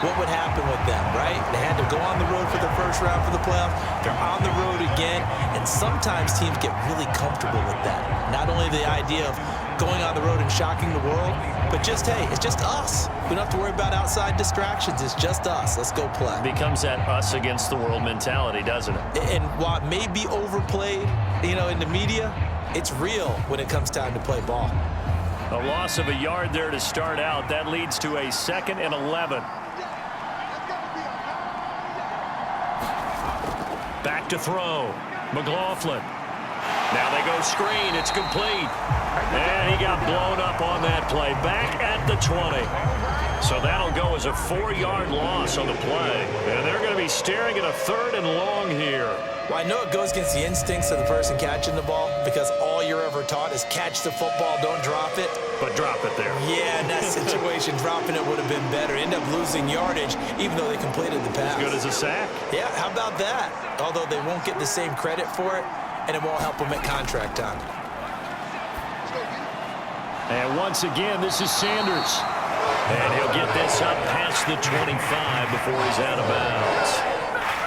what would happen with them, right? They had to go on the road for the first round for the playoffs. They're on the road again, and sometimes teams get really comfortable with that. Not only the idea of going on the road and shocking the world, but just, hey, it's just us. We don't have to worry about outside distractions. It's just us. Let's go play. It becomes that us against the world mentality, doesn't it? And while it may be overplayed, in the media, it's real when it comes time to play ball. A loss of a yard there to start out. That leads to a 2nd and 11. Back to throw. McLaughlin. Now they go screen. It's complete. And he got blown up on that play. Back at the 20. So that'll go as a 4-yard loss on the play. And they're going to be staring at a 3rd and long here. Well, I know it goes against the instincts of the person catching the ball because all you're ever taught is catch the football, don't drop it. But drop it there. Yeah, in that situation, dropping it would have been better. End up losing yardage, even though they completed the pass. As good as a sack. Yeah, how about that? Although they won't get the same credit for it, and it won't help them at contract time. And once again, this is Sanders. And he'll get this up past the 25 before he's out of bounds.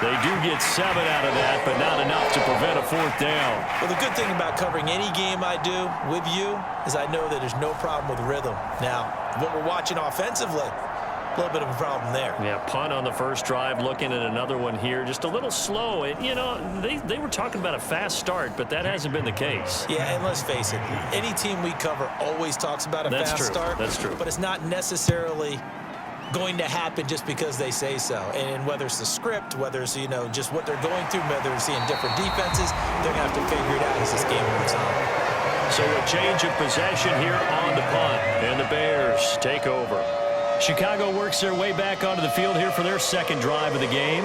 They do get 7 out of that, but not enough to prevent a 4th down. Well, the good thing about covering any game I do with you is I know that there's no problem with rhythm. Now, what we're watching offensively, a little bit of a problem there. Yeah, punt on the first drive, looking at another one here. Just a little slow. They were talking about a fast start, but that hasn't been the case. Yeah, and let's face it, any team we cover always talks about a fast start. That's true. But it's not necessarily going to happen just because they say so. And whether it's the script, whether it's, just what they're going through, whether it's seeing different defenses, they're going to have to figure it out as this game moves on. So a change of possession here on the punt, and the Bears take over. Chicago works their way back onto the field here for their 2nd drive of the game.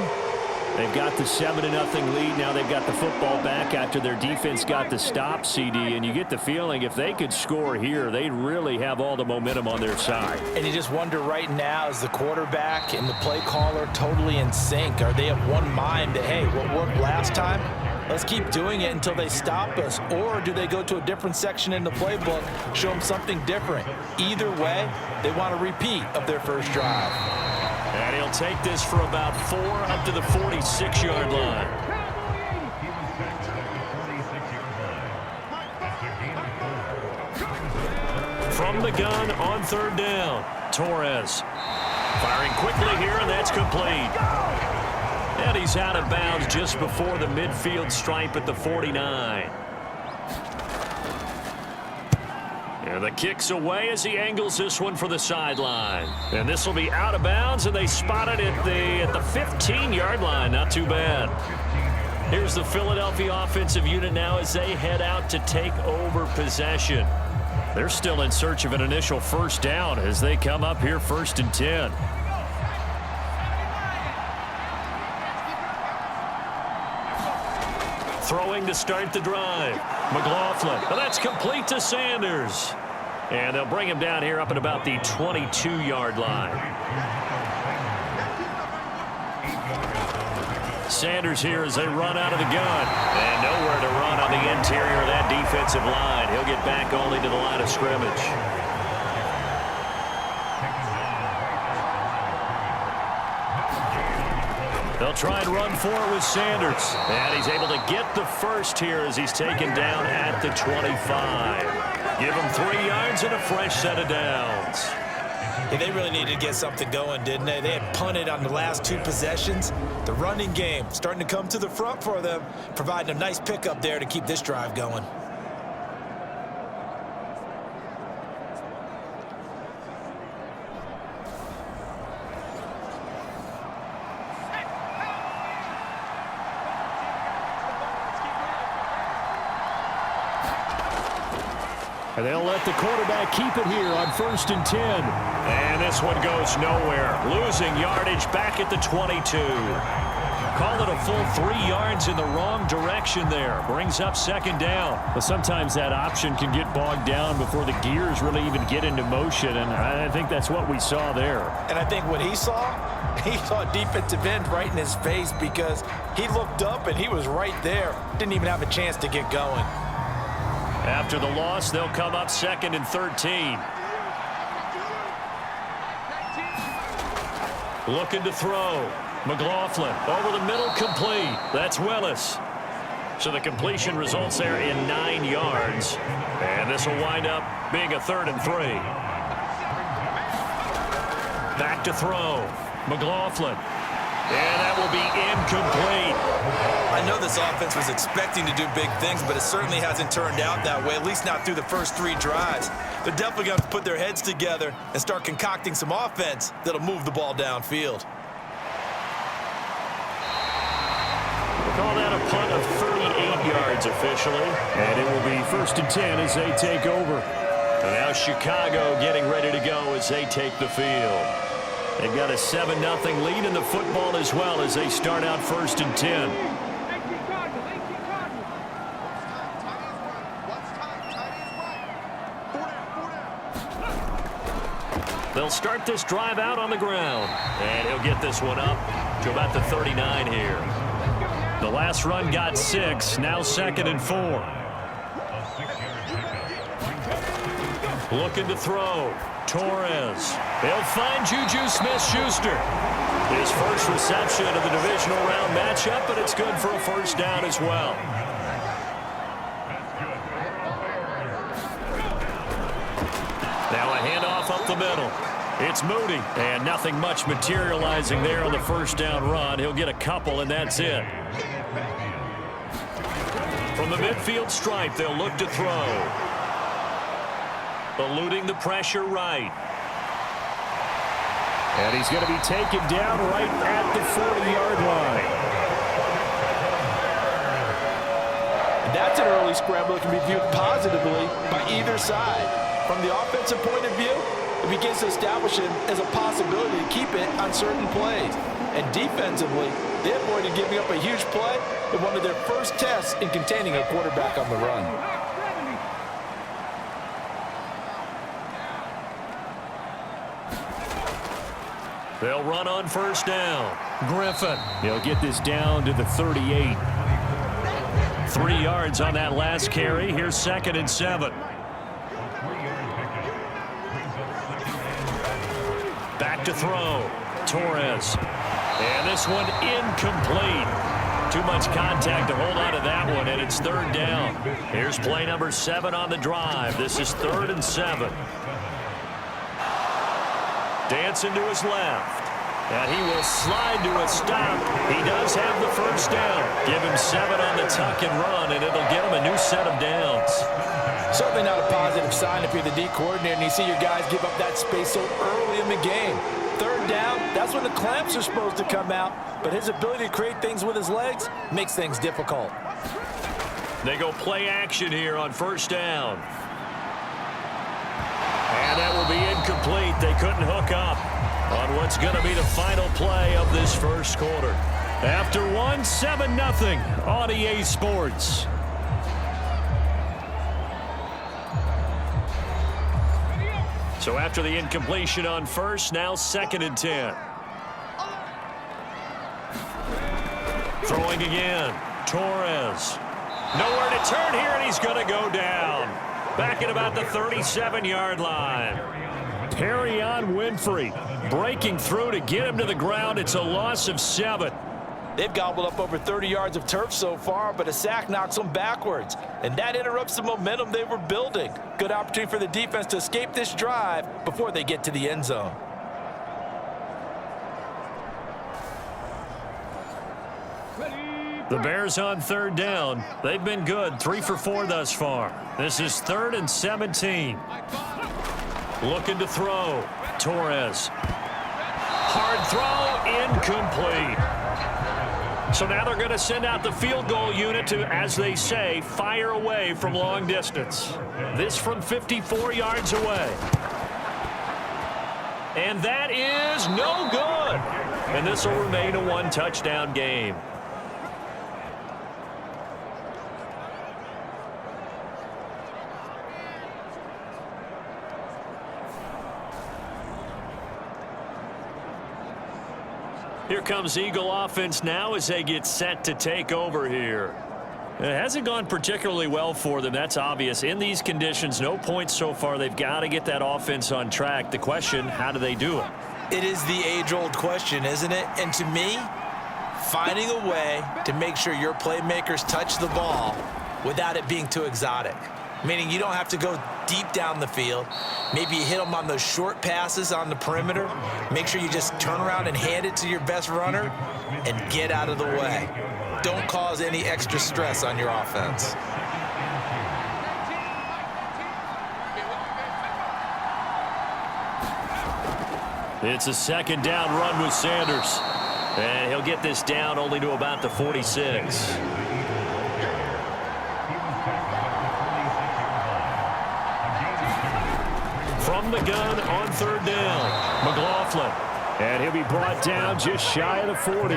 They've got the 7-0 lead. Now they've got the football back after their defense got the stop, CD. And you get the feeling if they could score here, they'd really have all the momentum on their side. And you just wonder right now, is the quarterback and the play caller totally in sync? Are they of one mind that, hey, what worked last time, let's keep doing it until they stop us? Or do they go to a different section in the playbook, show them something different? Either way, they want a repeat of their first drive. And he'll take this for about 4 up to the 46-yard line. From the gun on 3rd down, Torres firing quickly here, and that's complete. And he's out of bounds just before the midfield stripe at the 49. And the kick's away as he angles this one for the sideline. And this will be out of bounds, and they spot it at the 15-yard line. Not too bad. Here's the Philadelphia offensive unit now as they head out to take over possession. They're still in search of an initial first down as they come up here 1st and 10. Throwing to start the drive. McLaughlin. Well, that's complete to Sanders. And they'll bring him down here up at about the 22-yard line. Sanders here as they run out of the gun. And nowhere to run on the interior of that defensive line. He'll get back only to the line of scrimmage. They'll try and run for it with Sanders. And he's able to get the first here as he's taken down at the 25. Give him 3 yards and a fresh set of downs. Yeah, they really needed to get something going, didn't they? They had punted on the last 2 possessions. The running game starting to come to the front for them, providing a nice pickup there to keep this drive going. And they'll let the quarterback keep it here on 1st and 10. And this one goes nowhere. Losing yardage back at the 22. Call it a full 3 yards in the wrong direction there. Brings up 2nd down. But sometimes that option can get bogged down before the gears really even get into motion. And I think that's what we saw there. And I think what he saw a defensive end right in his face because he looked up and he was right there. Didn't even have a chance to get going. After the loss, they'll come up 2nd and 13. Looking to throw. McLaughlin over the middle, complete. That's Willis. So the completion results there in 9 yards. And this will wind up being a 3rd and 3. Back to throw. McLaughlin. And that will be incomplete. I know this offense was expecting to do big things, but it certainly hasn't turned out that way, at least not through the first 3 drives. They're definitely going to put their heads together and start concocting some offense that'll move the ball downfield. We'll call that a punt of 38 yards officially. And it will be 1st and 10 as they take over. And now Chicago getting ready to go as they take the field. They've got a 7-0 lead in the football as well as they start out 1st and 10. They'll start this drive out on the ground. And he'll get this one up to about the 39 here. The last run got 6. Now 2nd and 4. Looking to throw. Torres. They'll find Juju Smith-Schuster. His first reception of the divisional round matchup, but it's good for a 1st down as well. Now a handoff up the middle. It's Moody, and nothing much materializing there on the 1st down run. He'll get a couple, and that's it. From the midfield stripe, they'll look to throw. Eluding the pressure right. And he's going to be taken down right at the 40-yard line. And that's an early scramble that can be viewed positively by either side. From the offensive point of view, it begins to establish him as a possibility to keep it on certain plays. And defensively, they avoided giving up a huge play in one of their first tests in containing a quarterback on the run. They'll run on 1st down. Griffin. He'll get this down to the 38. 3 yards on that last carry. Here's 2nd and 7. Back to throw. Torres. And this one incomplete. Too much contact to hold on to that one, and it's 3rd down. Here's play number 7 on the drive. This is 3rd and 7. Dancing to his left. And he will slide to a stop. He does have the 1st down. Give him 7 on the tuck and run, and it'll get him a new set of downs. Certainly not a positive sign if you're the D coordinator and you see your guys give up that space so early in the game. 3rd down, that's when the clamps are supposed to come out, but his ability to create things with his legs makes things difficult. They go play action here on 1st down. And that will be incomplete. They couldn't hook up on what's going to be the final play of this 1st quarter. After 7-0 on EA Sports. So after the incompletion on 1st, now 2nd and 10. Throwing again. Torres. Nowhere to turn here, and he's going to go down. Back at about the 37-yard line. Perrion Winfrey breaking through to get him to the ground. It's a loss of 7. They've gobbled up over 30 yards of turf so far, but a sack knocks them backwards. And that interrupts the momentum they were building. Good opportunity for the defense to escape this drive before they get to the end zone. The Bears on 3rd down. They've been good, 3 for 4 thus far. This is 3rd and 17. Looking to throw. Torres. Hard throw, incomplete. So now they're going to send out the field goal unit to, as they say, fire away from long distance. This from 54 yards away. And that is no good. And this will remain a 1-touchdown game. Here comes Eagle offense now as they get set to take over here. It hasn't gone particularly well for them. That's obvious. In these conditions, no points so far. They've got to get that offense on track. The question, how do they do it? It is the age-old question, isn't it? And to me, finding a way to make sure your playmakers touch the ball without it being too exotic. Meaning you don't have to go deep down the field. Maybe you hit them on those short passes on the perimeter. Make sure you just turn around and hand it to your best runner and get out of the way. Don't cause any extra stress on your offense. It's a second down run with Sanders. And he'll get this down only to about the 46. From the gun on third down, McLaughlin. And he'll be brought down just shy of the 40.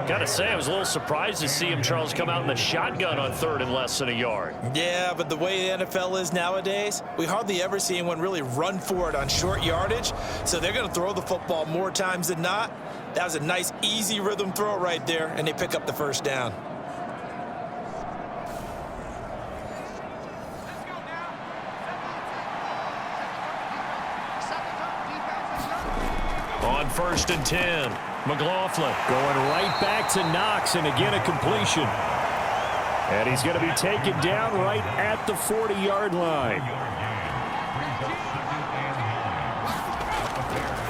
Gotta say, I was a little surprised to see him, Charles, come out in the shotgun on third and less than a yard. Yeah, but the way the NFL is nowadays, we hardly ever see anyone really run for it on short yardage, so they're going to throw the football more times than not. That was a nice, easy rhythm throw right there, and they pick up the first down. On 1st and 10, McLaughlin going right back to Knox, and again a completion. And he's going to be taken down right at the 40-yard line.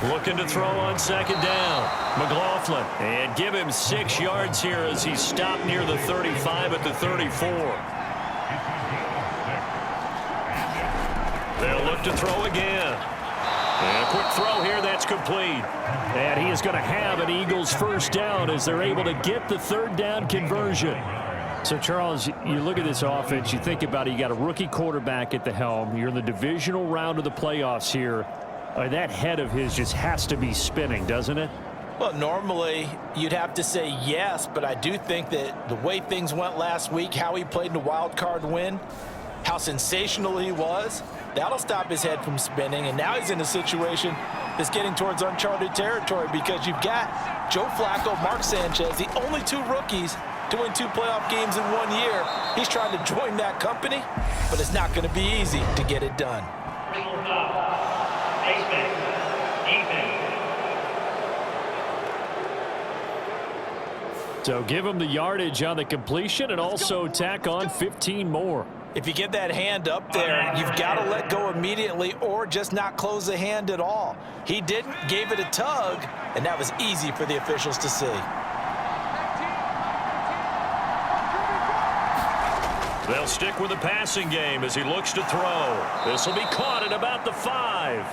Looking to throw on second down, McLaughlin. And give him 6 yards here as he's stopped near the 35 at the 34. They'll look to throw again. And a quick throw here, that's complete. And he is going to have an Eagles first down as they're able to get the third down conversion. So, Charles, you look at this offense, you think about it, you got a rookie quarterback at the helm. You're in the divisional round of the playoffs here. That head of his just has to be spinning, doesn't it? Well, normally you'd have to say yes, but I do think that the way things went last week, how he played in the wild card win, how sensational he was, that'll stop his head from spinning. And now he's in a situation that's getting towards uncharted territory because you've got Joe Flacco, Mark Sanchez, the only 2 rookies to win 2 playoff games in 1 year. He's trying to join that company, but it's not going to be easy to get it done. So give him the yardage on the completion and also tack on 15 more. If you get that hand up there, you've got to let go immediately or just not close the hand at all. He didn't, gave it a tug, and that was easy for the officials to see. They'll stick with the passing game as he looks to throw. This will be caught at about the 5.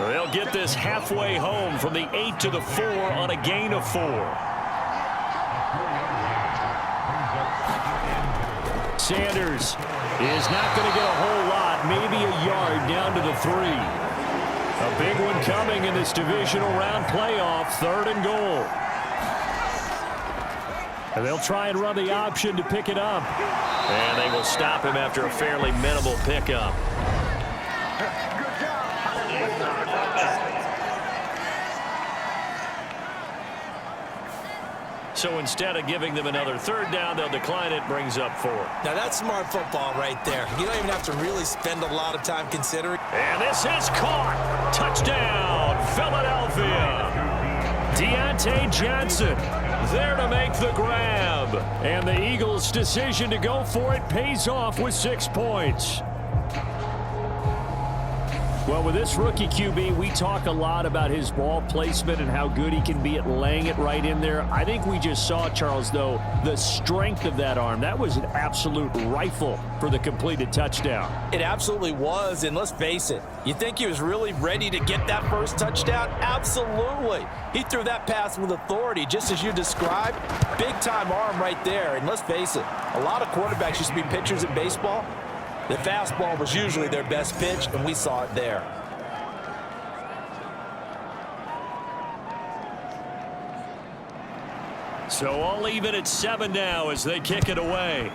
They'll get this halfway home from the 8 to the 4 on a gain of 4. Sanders is not going to get a whole lot, maybe a yard down to the 3. A big one coming in this divisional round playoff, 3rd and goal. And they'll try and run the option to pick it up. And they will stop him after a fairly minimal pickup. So instead of giving them another 3rd down, they'll decline it, brings up 4. Now that's smart football right there. You don't even have to really spend a lot of time considering. And this is caught. Touchdown, Philadelphia. Deontay Johnson there to make the grab. And the Eagles' decision to go for it pays off with 6 points. Well, with this rookie QB, we talk a lot about his ball placement and how good he can be at laying it right in there. I think we just saw, Charles, though, the strength of that arm. That was an absolute rifle for the completed touchdown. It absolutely was, and let's face it, you think he was really ready to get that first touchdown? Absolutely. He threw that pass with authority, just as you described. Big-time arm right there, and let's face it, a lot of quarterbacks used to be pitchers in baseball. The fastball was usually their best pitch, and we saw it there. So I'll leave it at 7 now as they kick it away.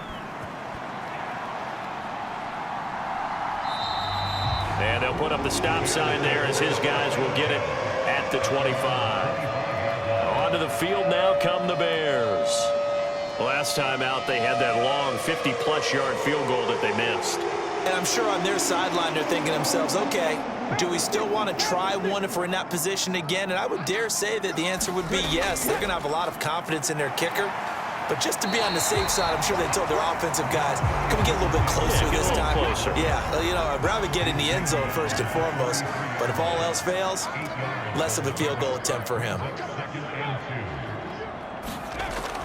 And they'll put up the stop sign there as his guys will get it at the 25. Onto the field now come the Bears. Last time out, they had that long 50-plus yard field goal that they missed. And I'm sure on their sideline they're thinking to themselves, okay, do we still want to try one if we're in that position again? And I would dare say that the answer would be yes. They're going to have a lot of confidence in their kicker. But just to be on the safe side, I'm sure they told their offensive guys, can we get a little bit closer this time? Closer. Yeah, you know, I'd rather get in the end zone first and foremost. But if all else fails, less of a field goal attempt for him.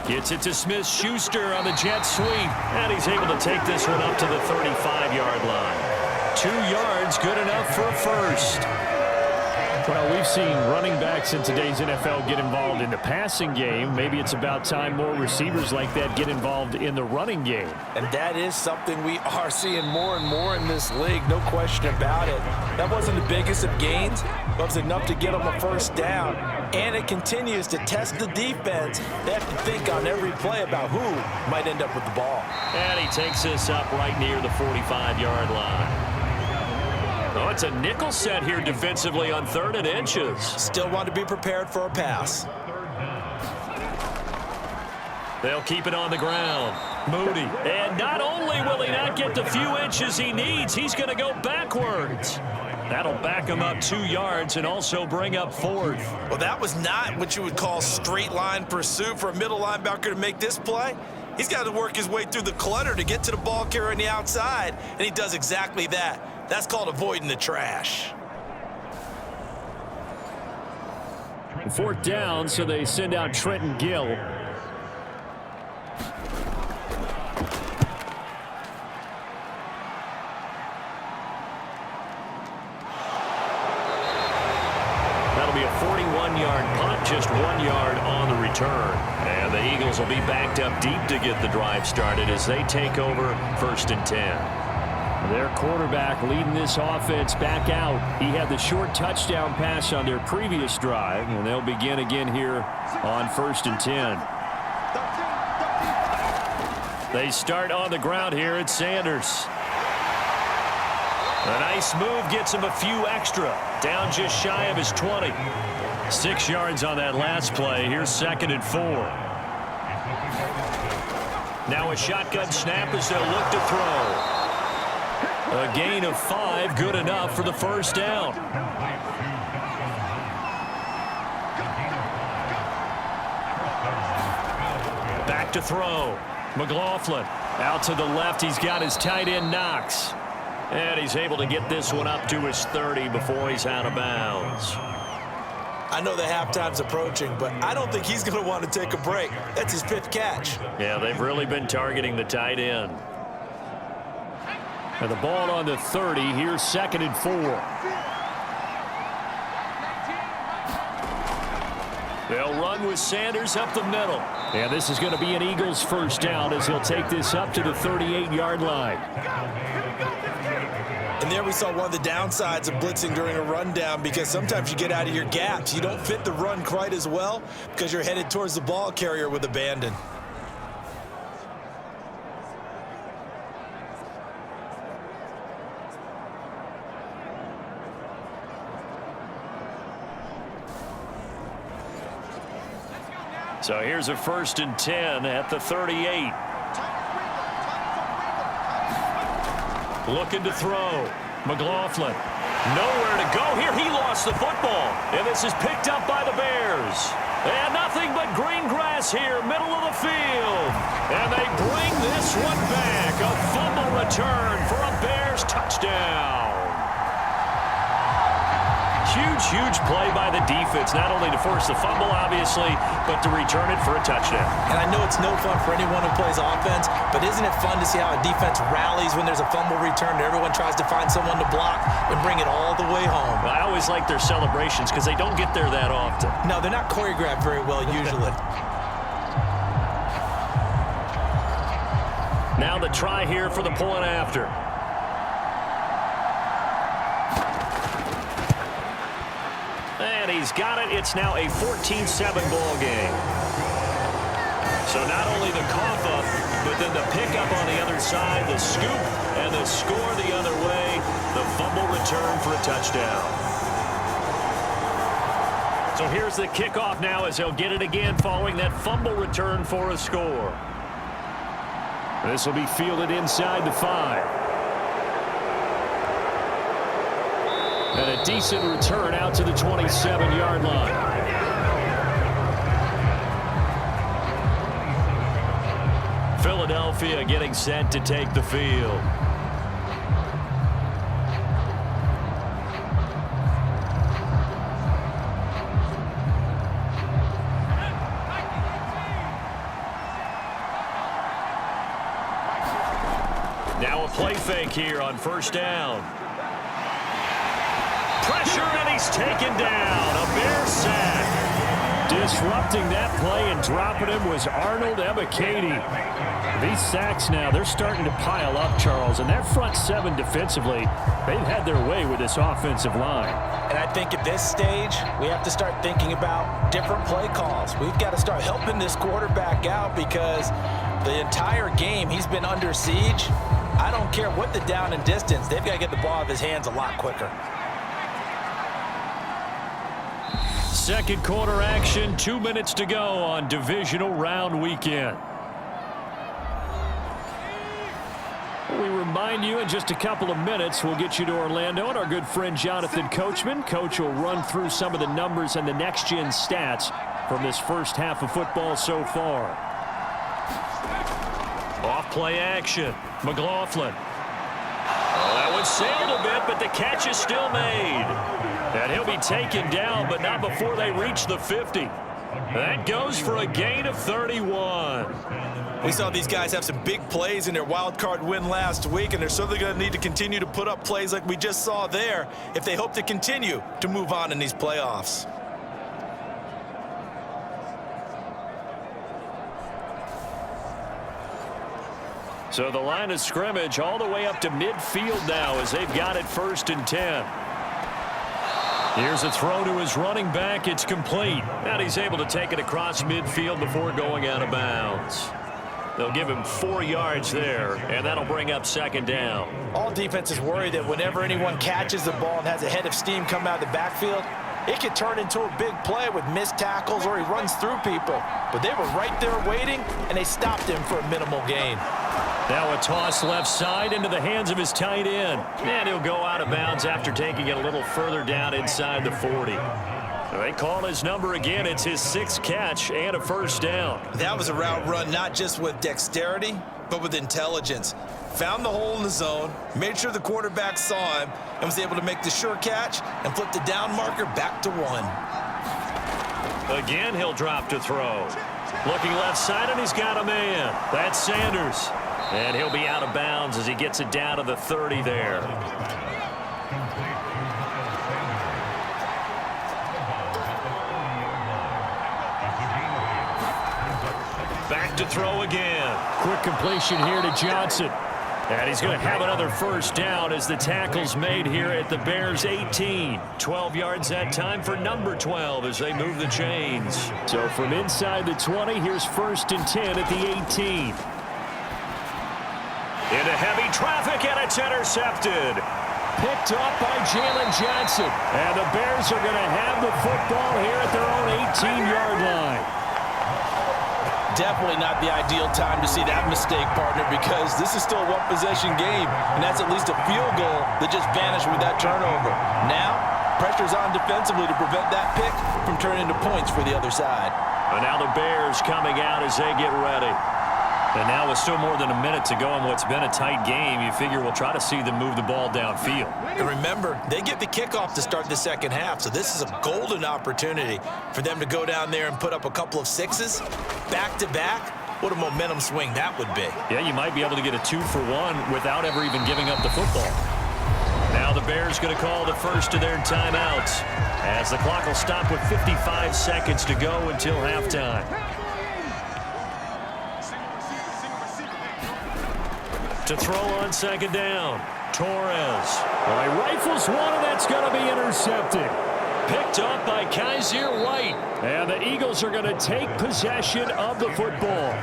Gets it to Smith-Schuster on the jet sweep. And he's able to take this one up to the 35-yard line. 2 yards, good enough for a first. Well, we've seen running backs in today's NFL get involved in the passing game. Maybe it's about time more receivers like that get involved in the running game. And that is something we are seeing more and more in this league, no question about it. That wasn't the biggest of gains, but it was enough to get them a first down. And it continues to test the defense. They have to think on every play about who might end up with the ball. And he takes this up right near the 45-yard line. Oh, it's a nickel set here defensively on 3rd and inches. Still want to be prepared for a pass. They'll keep it on the ground. Moody. And not only will he not get the few inches he needs, he's going to go backwards. That'll back him up 2 yards and also bring up 4th. Well, that was not what you would call straight line pursuit for a middle linebacker to make this play. He's got to work his way through the clutter to get to the ball carrier on the outside, and he does exactly that. That's called avoiding the trash. 4th down, so they send out Trenton Gill. That'll be a 41-yard punt, just 1 yard on the return. And the Eagles will be backed up deep to get the drive started as they take over 1st and 10. Their quarterback leading this offense back out. He had the short touchdown pass on their previous drive, and they'll begin again here on 1st and 10. They start on the ground here at Sanders. A nice move gets him a few extra. Down just shy of his 20. 6 yards on that last play. Here's 2nd and 4. Now a shotgun snap as they'll look to throw. A gain of 5, good enough for the first down. Back to throw. McLaughlin out to the left. He's got his tight end Knox. And he's able to get this one up to his 30 before he's out of bounds. I know the halftime's approaching, but I don't think he's going to want to take a break. That's his 5th catch. Yeah, they've really been targeting the tight end. And the ball on the 30. Here's 2nd and 4. They'll run with Sanders up the middle. And this is going to be an Eagles first down as he'll take this up to the 38-yard line. And there we saw one of the downsides of blitzing during a rundown, because sometimes you get out of your gaps. You don't fit the run quite as well because you're headed towards the ball carrier with abandon. So here's a 1st and 10 at the 38. Looking to throw. McLaughlin. Nowhere to go here. He lost the football. And this is picked up by the Bears. And nothing but green grass here, middle of the field. And they bring this one back. A fumble return for a Bears touchdown. Huge play by the defense, not only to force the fumble, obviously, but to return it for a touchdown. And I know it's no fun for anyone who plays offense, but isn't it fun to see how a defense rallies when there's a fumble return and everyone tries to find someone to block and bring it all the way home? Well, I always like their celebrations because they don't get there that often. No, they're not choreographed very well usually. Now the try here for the point after. And he's got it. It's now a 14-7 ball game. So not only the cough up, but then the pickup on the other side, the scoop, and the score the other way. The fumble return for a touchdown. So here's the kickoff now as they'll get it again following that fumble return for a score. This will be fielded inside the 5. And a decent return out to the 27-yard line. Philadelphia getting set to take the field. Now a play fake here on first down. Pressure, and he's taken down. A Bear sack. Disrupting that play and dropping him was Arnold Ebiketie. These sacks now, they're starting to pile up, Charles, and that front seven defensively, they've had their way with this offensive line. And I think at this stage, we have to start thinking about different play calls. We've got to start helping this quarterback out because the entire game he's been under siege. I don't care what the down and distance, they've got to get the ball out of his hands a lot quicker. Second quarter action, 2 minutes to go on divisional round weekend. We remind you in just a couple of minutes we'll get you to Orlando and our good friend Jonathan Coachman. Coach will run through some of the numbers and the next-gen stats from this first half of football so far. Off play action. McLaughlin. Oh, that one sailed a bit, but the catch is still made. And he'll be taken down, but not before they reach the 50. That goes for a gain of 31. We saw these guys have some big plays in their wild card win last week, and they're certainly going to need to continue to put up plays like we just saw there if they hope to continue to move on in these playoffs. So the line of scrimmage all the way up to midfield now as they've got it 1st and 10. Here's a throw to his running back. It's complete. And he's able to take it across midfield before going out of bounds. They'll give him 4 yards there, and that'll bring up 2nd down. All defenses worry that whenever anyone catches the ball and has a head of steam come out of the backfield, it could turn into a big play with missed tackles or he runs through people. But they were right there waiting, and they stopped him for a minimal gain. Now a toss left side into the hands of his tight end. And he'll go out of bounds after taking it a little further down inside the 40. They call his number again. It's his 6th catch and a 1st down. That was a route run not just with dexterity, but with intelligence. Found the hole in the zone, made sure the quarterback saw him, and was able to make the sure catch and flip the down marker back to 1. Again, he'll drop to throw. Looking left side, and he's got a man. That's Sanders. And he'll be out of bounds as he gets it down to the 30 there. Back to throw again. Quick completion here to Johnson. And he's going to have another 1st down as the tackle's made here at the Bears 18. 12 yards that time for number 12 as they move the chains. So from inside the 20, here's 1st and 10 at the 18. Into heavy traffic, and it's intercepted. Picked up by Jalen Johnson. And the Bears are going to have the football here at their own 18-yard line. Definitely not the ideal time to see that mistake, partner, because this is still a one-possession game, and that's at least a field goal that just vanished with that turnover. Now, pressure's on defensively to prevent that pick from turning into points for the other side. And now the Bears coming out as they get ready. And now with still more than a minute to go in what's been a tight game, you figure we'll try to see them move the ball downfield. And remember, they get the kickoff to start the second half, so this is a golden opportunity for them to go down there and put up a couple of 6s back-to-back. What a momentum swing that would be. Yeah, you might be able to get a 2-for-1 without ever even giving up the football. Now the Bears going to call the first of their timeouts as the clock will stop with 55 seconds to go until halftime. To throw on 2nd down. Torres. Well, he rifles one, and that's going to be intercepted. Picked up by Kaiser White. And the Eagles are going to take possession of the football.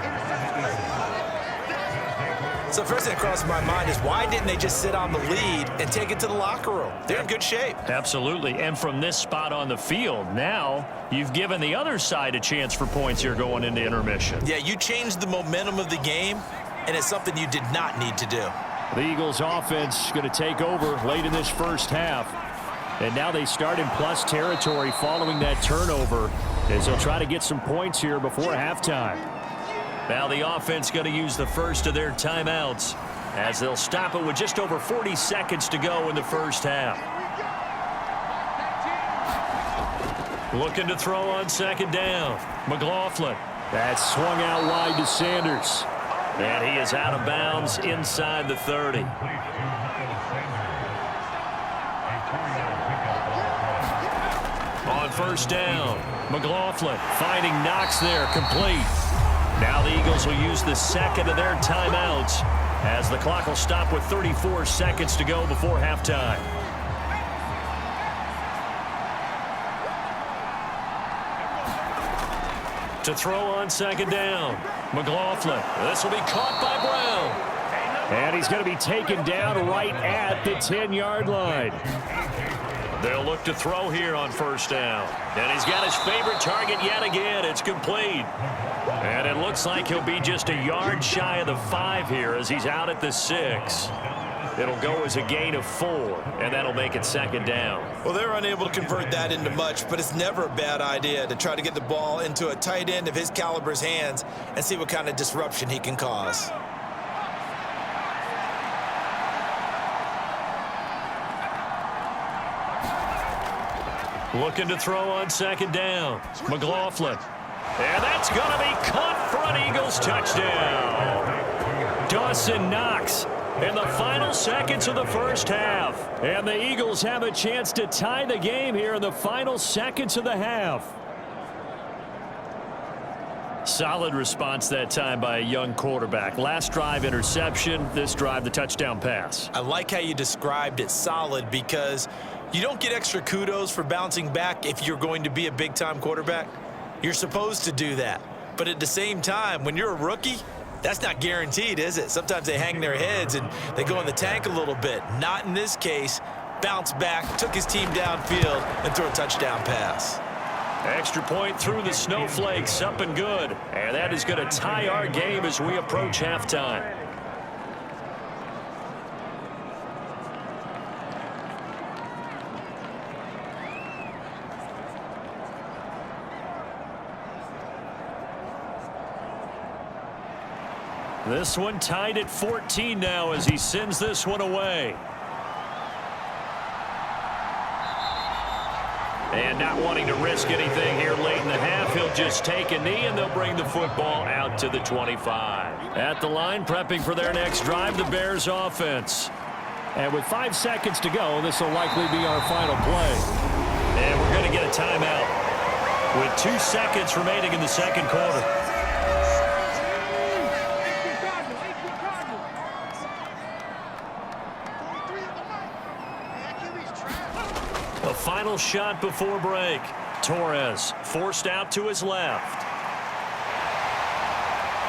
So first thing that crosses my mind is why didn't they just sit on the lead and take it to the locker room? They're in good shape. Absolutely. And from this spot on the field, now you've given the other side a chance for points here going into intermission. Yeah, you changed the momentum of the game, and it's something you did not need to do. The Eagles offense going to take over late in this first half. And now they start in plus territory following that turnover as they'll try to get some points here before halftime. Now the offense going to use the first of their timeouts as they'll stop it with just over 40 seconds to go in the first half. Looking to throw on second down. McLaughlin. That's swung out wide to Sanders. And he is out of bounds inside the 30. On first down, McLaughlin finding Knox there, complete. Now the Eagles will use the second of their timeouts as the clock will stop with 34 seconds to go before halftime. To throw on second down, McLaughlin. This will be caught by Brown. And he's going to be taken down right at the 10-yard line. They'll look to throw here on first down. And he's got his favorite target yet again. It's complete. And it looks like he'll be just a yard shy of the 5 here as he's out at the 6. It'll go as a gain of 4, and that'll make it second down. Well, they're unable to convert that into much, but it's never a bad idea to try to get the ball into a tight end of his caliber's hands and see what kind of disruption he can cause. Looking to throw on second down. McLaughlin. And that's going to be caught for an Eagles touchdown. Dawson Knox in the final seconds of the first half. And the Eagles have a chance to tie the game here in the final seconds of the half. Solid response that time by a young quarterback. Last drive interception, this drive the touchdown pass. I like how you described it, solid, because you don't get extra kudos for bouncing back if you're going to be a big-time quarterback. You're supposed to do that. But at the same time, when you're a rookie, that's not guaranteed, is it? Sometimes they hang their heads and they go in the tank a little bit. Not in this case. Bounced back, took his team downfield, and threw a touchdown pass. Extra point through the snowflakes, up and good. And that is going to tie our game as we approach halftime. This one tied at 14 now as he sends this one away. And not wanting to risk anything here late in the half, he'll just take a knee and they'll bring the football out to the 25. At the line, prepping for their next drive, the Bears offense. And with 5 seconds to go, this will likely be our final play. And we're going to get a timeout with 2 seconds remaining in the second quarter. A final shot before break. Torres forced out to his left.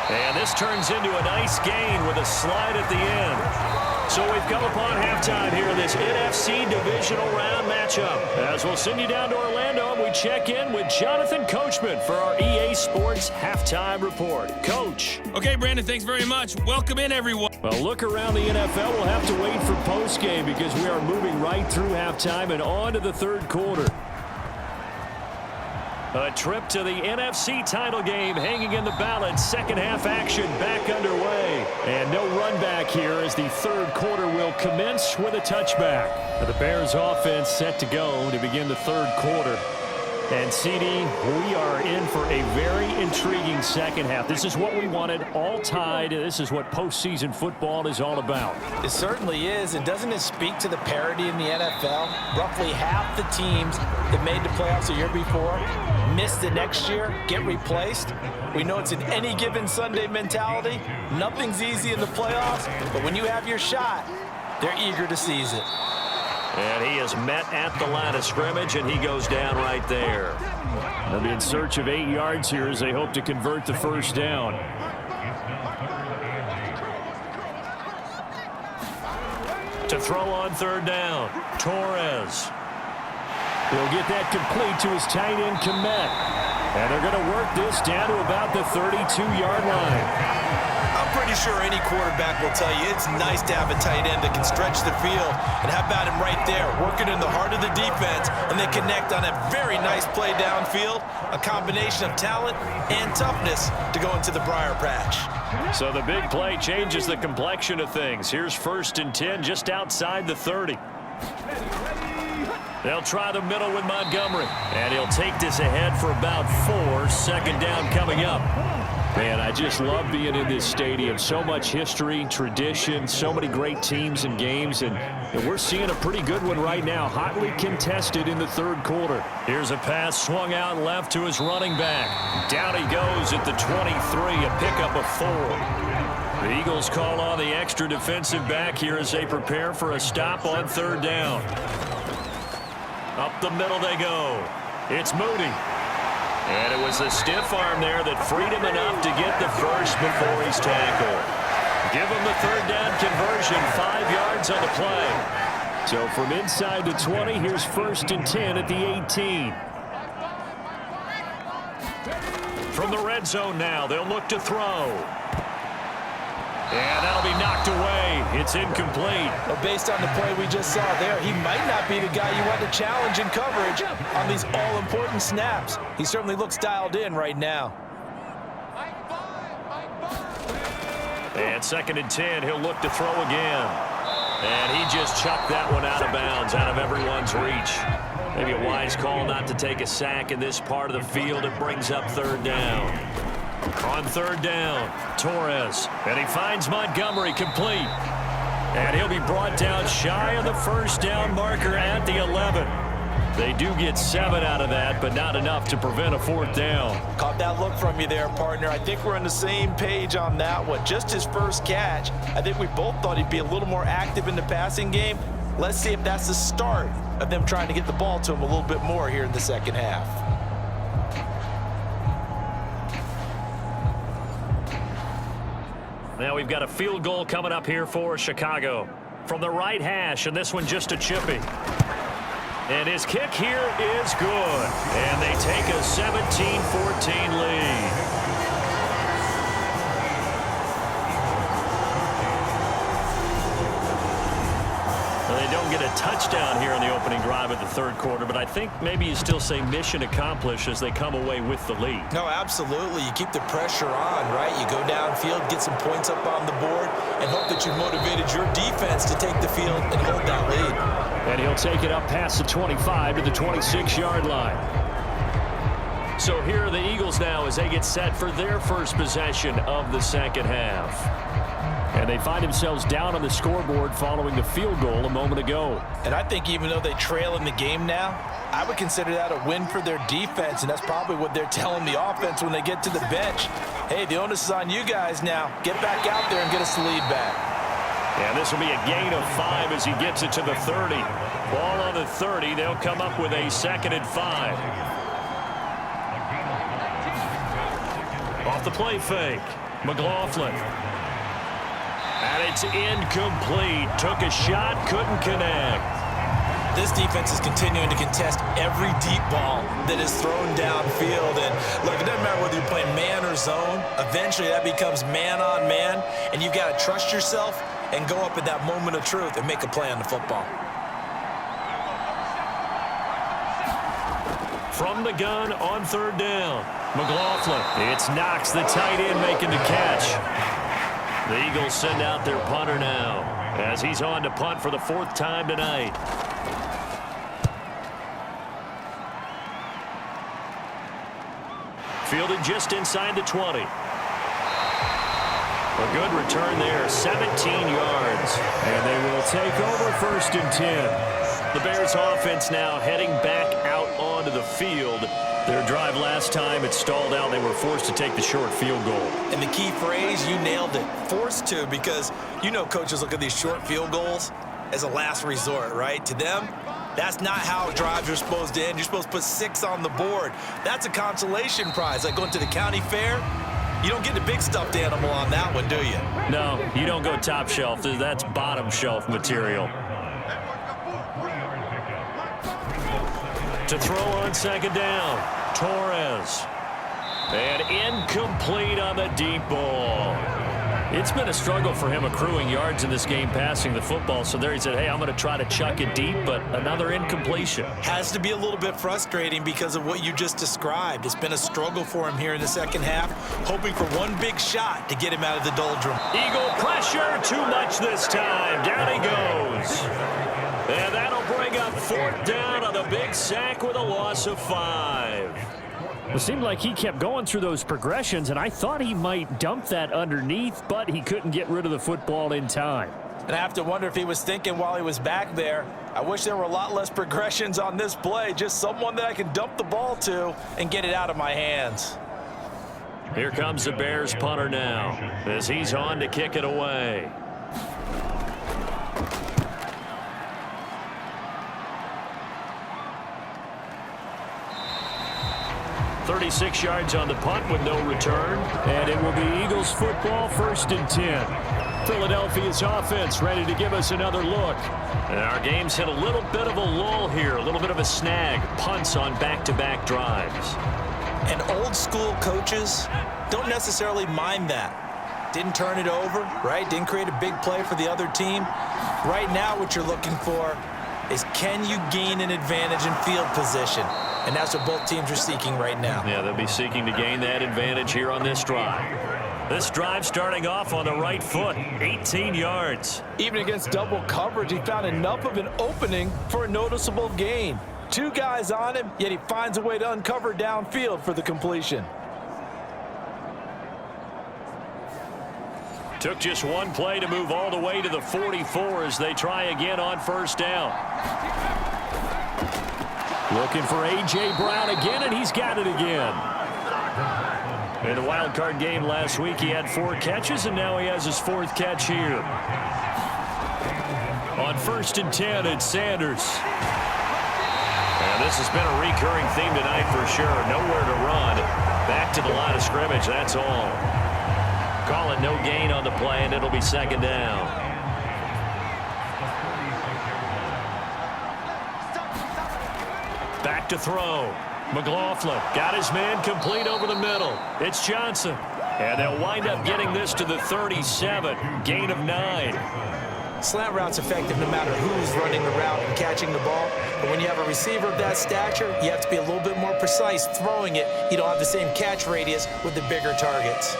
And this turns into a nice gain with a slide at the end. So we've come upon halftime here in this NFC-Divisional round matchup. As we'll send you down to Orlando, and we check in with Jonathan Coachman for our EA Sports Halftime Report. Coach. Okay, Brandon, thanks very much. Welcome in, everyone. Well, look around the NFL. We'll have to wait for postgame because we are moving right through halftime and on to the third quarter. A trip to the NFC title game hanging in the balance. Second half action back underway. And no run back here as the third quarter will commence with a touchback. The Bears offense set to go to begin the third quarter. And CD, we are in for a very intriguing second half. This is what we wanted, all tied. This is what postseason football is all about. It certainly is. And doesn't it speak to the parity in the NFL? Roughly half the teams that made the playoffs the year before miss the next year, get replaced. We know it's an any given Sunday mentality. Nothing's easy in the playoffs, but when you have your shot, they're eager to seize it. And he is met at the line of scrimmage, and he goes down right there. They'll be in search of 8 yards here as they hope to convert the first down. To throw on third down, Torres. He'll get that complete to his tight end, Komet. And they're going to work this down to about the 32-yard line. I'm pretty sure any quarterback will tell you it's nice to have a tight end that can stretch the field. And how about him right there, working in the heart of the defense, and they connect on a very nice play downfield, a combination of talent and toughness to go into the briar patch. So the big play changes the complexion of things. Here's 1st and 10 just outside the 30. They'll try the middle with Montgomery. And he'll take this ahead for about 4. 2nd down coming up. Man, I just love being in this stadium. So much history, tradition, so many great teams and games. And we're seeing a pretty good one right now. Hotly contested in the 3rd quarter. Here's a pass swung out left to his running back. Down he goes at the 23, a pickup of 4. The Eagles call on the extra defensive back here as they prepare for a stop on 3rd down. Up the middle they go. It's Moody. And it was the stiff arm there that freed him enough to get the first before he's tackled. Give him the 3rd down conversion, 5 yards on the play. So from inside the 20, here's 1st and 10 at the 18. From the red zone now, they'll look to throw. And that'll be knocked away. It's incomplete. Well, based on the play we just saw there, he might not be the guy you want to challenge in coverage on these all-important snaps. He certainly looks dialed in right now. And 2nd and 10, he'll look to throw again. And he just chucked that one out of bounds, out of everyone's reach. Maybe a wise call not to take a sack in this part of the field. It brings up 3rd down. On 3rd down, Torres, and he finds Montgomery complete. And he'll be brought down shy of the 1st down marker at the 11. They do get 7 out of that, but not enough to prevent a 4th down. Caught that look from you there, partner. I think we're on the same page on that one. Just his first catch. I think we both thought he'd be a little more active in the passing game. Let's see if that's the start of them trying to get the ball to him a little bit more here in the 2nd half. Now we've got a field goal coming up here for Chicago. From the right hash, and this one just a chippy. And his kick here is good. And they take a 17-14 lead. They don't get a touchdown here on the opening drive of the 3rd quarter, but I think maybe you still say mission accomplished as they come away with the lead. No, absolutely. You keep the pressure on, right? You go downfield, get some points up on the board, and hope that you've motivated your defense to take the field and hold that lead. And he'll take it up past the 25 to the 26-yard line. So here are the Eagles now as they get set for their first possession of the 2nd half. And they find themselves down on the scoreboard following the field goal a moment ago. And I think even though they trail in the game now, I would consider that a win for their defense, and that's probably what they're telling the offense when they get to the bench. Hey, the onus is on you guys now. Get back out there and get us the lead back. And this will be a gain of 5 as he gets it to the 30. Ball on the 30. They'll come up with a 2nd and 5. Off the play fake. McLaughlin. And it's incomplete. Took a shot, couldn't connect. This defense is continuing to contest every deep ball that is thrown downfield. And look, it doesn't matter whether you're playing man or zone. Eventually that becomes man on man, and you've got to trust yourself and go up at that moment of truth and make a play on the football. From the gun on 3rd down. McLaughlin. It's Knox, the tight end, making the catch. The Eagles send out their punter now as he's on to punt for the 4th time tonight. Fielded just inside the 20. A good return there, 17 yards. And they will take over 1st and 10. The Bears offense now heading back out onto the field. Their drive last time, it stalled out. They were forced to take the short field goal. And the key phrase, you nailed it, forced to, because you know coaches look at these short field goals as a last resort, right? To them, that's not how drives are supposed to end. You're supposed to put 6 on the board. That's a consolation prize, like going to the county fair. You don't get the big stuffed animal on that one, do you? No, you don't go top shelf. That's bottom shelf material. To throw on 2nd down, Torres. And incomplete on the deep ball. It's been a struggle for him accruing yards in this game passing the football. So there he said, hey, I'm going to try to chuck it deep, but another incompletion. Has to be a little bit frustrating because of what you just described. It's been a struggle for him here in the second half, hoping for one big shot to get him out of the doldrum. Eagle pressure, too much this time. Down he goes. And that'll bring up 4th down on a big sack with a loss of 5. It seemed like he kept going through those progressions, and I thought he might dump that underneath, but he couldn't get rid of the football in time. And I have to wonder if he was thinking while he was back there, I wish there were a lot less progressions on this play, just someone that I can dump the ball to and get it out of my hands. Here comes the Bears punter now as he's on to kick it away. 36 yards on the punt with no return. And it will be Eagles football, 1st and 10. Philadelphia's offense ready to give us another look. And our game's hit a little bit of a lull here, a little bit of a snag. Punts on back-to-back drives. And old school coaches don't necessarily mind that. Didn't turn it over, right? Didn't create a big play for the other team. Right now what you're looking for is, can you gain an advantage in field position? And that's what both teams are seeking right now. Yeah, they'll be seeking to gain that advantage here on this drive. This drive starting off on the right foot, 18 yards. Even against double coverage, he found enough of an opening for a noticeable gain. 2 guys on him, yet he finds a way to uncover downfield for the completion. Took just one play to move all the way to the 44 as they try again on 1st down. Looking for A.J. Brown again, and he's got it again. In the wild card game last week, he had 4 catches, and now he has his 4th catch here. On 1st and 10, it's Sanders. And this has been a recurring theme tonight for sure. Nowhere to run. Back to the line of scrimmage, that's all. Call it no gain on the play, and it'll be 2nd down. Back to throw. McLaughlin got his man complete over the middle. It's Johnson. And they'll wind up getting this to the 37. Gain of 9. Slant route's effective no matter who's running the route and catching the ball. But when you have a receiver of that stature, you have to be a little bit more precise throwing it. You don't have the same catch radius with the bigger targets.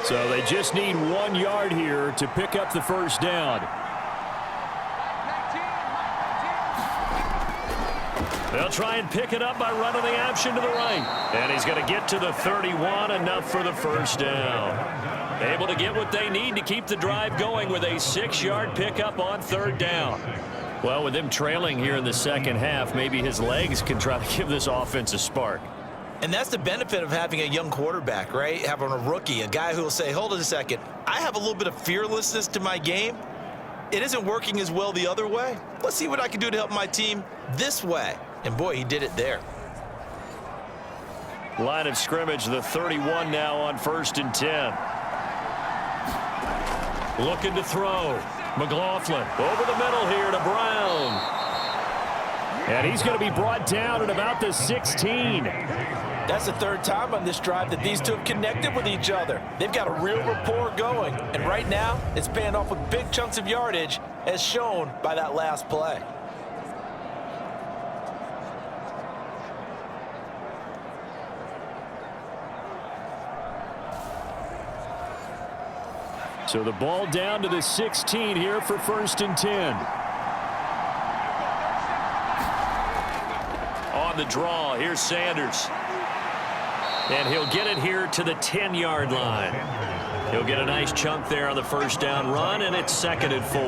So they just need 1 yard here to pick up the 1st down. They'll try and pick it up by running the option to the right. And he's going to get to the 31, enough for the 1st down. Able to get what they need to keep the drive going with a 6-yard pickup on 3rd down. Well, with them trailing here in the second half, maybe his legs can try to give this offense a spark. And that's the benefit of having a young quarterback, right? Having a rookie, a guy who will say, hold on a second, I have a little bit of fearlessness to my game. It isn't working as well the other way. Let's see what I can do to help my team this way. And boy, he did it there. Line of scrimmage, the 31 now on 1st and 10. Looking to throw. McLaughlin over the middle here to Brown. And he's going to be brought down at about the 16. That's the 3rd time on this drive that these two have connected with each other. They've got a real rapport going. And right now, it's paying off with big chunks of yardage, as shown by that last play. So the ball down to the 16 here for 1st and 10. On the draw, here's Sanders. And he'll get it here to the 10-yard line. He'll get a nice chunk there on the 1st down run, and it's 2nd and 4.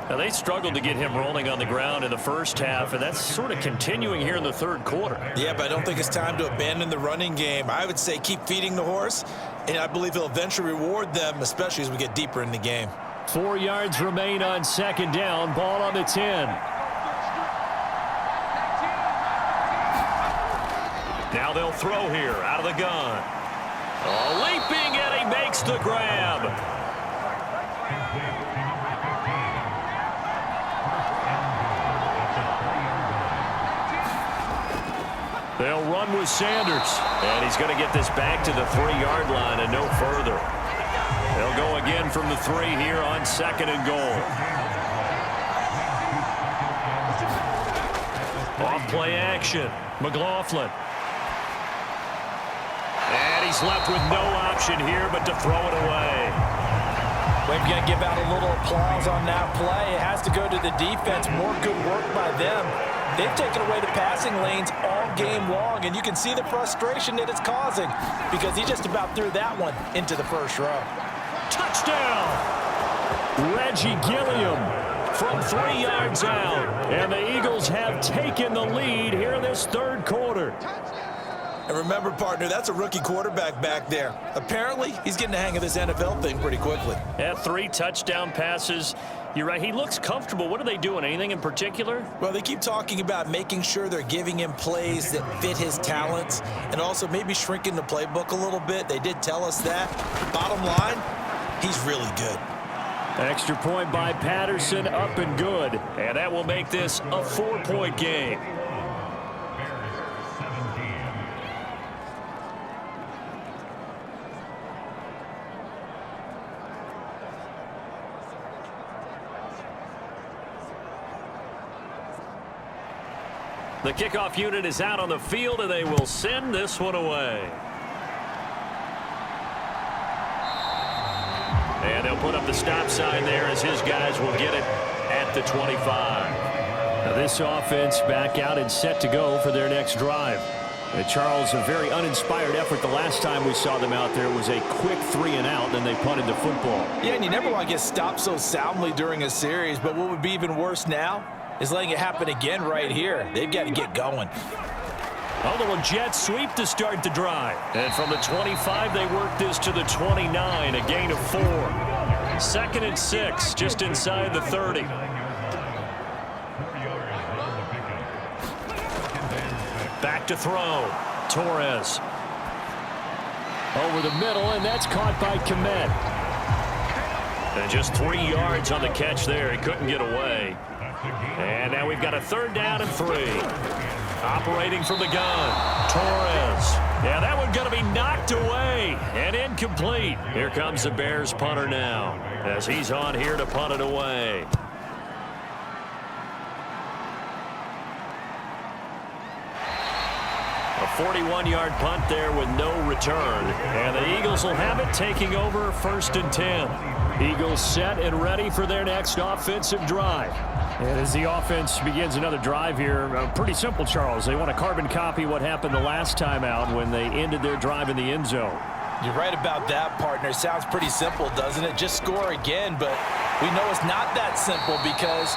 Now, they struggled to get him rolling on the ground in the first half, and that's sort of continuing here in the 3rd quarter. Yeah, but I don't think it's time to abandon the running game. I would say keep feeding the horse, and I believe he'll eventually reward them, especially as we get deeper in the game. 4 yards remain on 2nd down. Ball on the 10. Now they'll throw here out of the gun. Oh, leaping, and he makes the grab. They'll run with Sanders. And he's going to get this back to the 3-yard line and no further. They'll go again from the 3 here on 2nd and goal. Off play action. McLaughlin. And he's left with no option here but to throw it away. We're going to give out a little applause on that play. It has to go to the defense. More good work by them. They've taken away the passing lanes all game long, and you can see the frustration that it's causing because he just about threw that one into the first row. Touchdown! Reggie Gilliam from 3 yards out. And the Eagles have taken the lead here in this 3rd quarter. And remember, partner, that's a rookie quarterback back there. Apparently, he's getting the hang of this NFL thing pretty quickly. Yeah, 3 touchdown passes. You're right. He looks comfortable. What are they doing? Anything in particular? Well, they keep talking about making sure they're giving him plays that fit his talents and also maybe shrinking the playbook a little bit. They did tell us that. Bottom line, he's really good. Extra point by Patterson, up and good. And that will make this a 4-point game. The kickoff unit is out on the field, and they will send this one away. And they'll put up the stop sign there as his guys will get it at the 25. Now this offense back out and set to go for their next drive. Charles, a very uninspired effort the last time we saw them out there. It was a quick 3 and out, then they punted the football. Yeah, and you never want to get stopped so soundly during a series, but what would be even worse now is letting it happen again right here. They've got to get going. A little jet sweep to start the drive. And from the 25, they work this to the 29, a gain of 4. 2nd and 6, just inside the 30. Back to throw. Torres. Over the middle, and that's caught by Kmet. And just 3 yards on the catch there. He couldn't get away. And now we've got a 3rd down and 3. Operating from the gun. Torres. Yeah, that one's going to be knocked away and incomplete. Here comes the Bears punter now as he's on here to punt it away. A 41-yard punt there with no return. And the Eagles will have it, taking over 1st and 10. Eagles set and ready for their next offensive drive. And as the offense begins another drive here, pretty simple, Charles. They want to carbon copy what happened the last time out when they ended their drive in the end zone. You're right about that, partner. Sounds pretty simple, doesn't it? Just score again, but we know it's not that simple because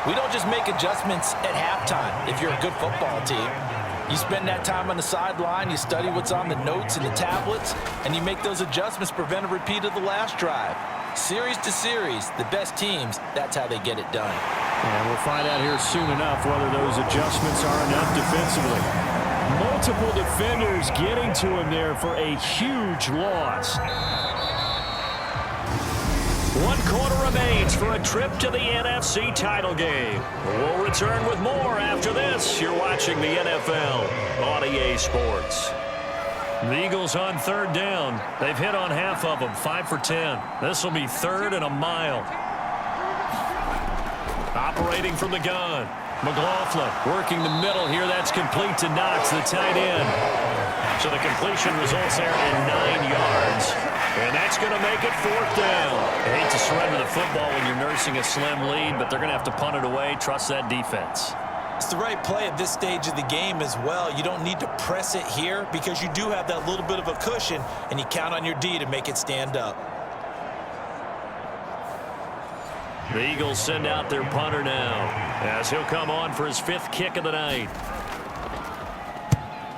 we don't just make adjustments at halftime if you're a good football team. You spend that time on the sideline, you study what's on the notes and the tablets, and you make those adjustments, prevent a repeat of the last drive. Series to series, the best teams, that's how they get it done. And we'll find out here soon enough whether those adjustments are enough defensively. Multiple defenders getting to him there for a huge loss. 1 quarter remains for a trip to the NFC title game. We'll return with more after this. You're watching the NFL on EA Sports. The Eagles on 3rd down. They've hit on half of them, 5 for 10. This will be 3rd and a mile. Operating from the gun. McLaughlin working the middle here. That's complete to Knox, the tight end. So the completion results there in 9 yards. And that's going to make it 4th down. I hate to surrender the football when you're nursing a slim lead, but they're going to have to punt it away. Trust that defense. It's the right play at this stage of the game as well. You don't need to press it here because you do have that little bit of a cushion, and you count on your D to make it stand up. The Eagles send out their punter now as he'll come on for his 5th kick of the night.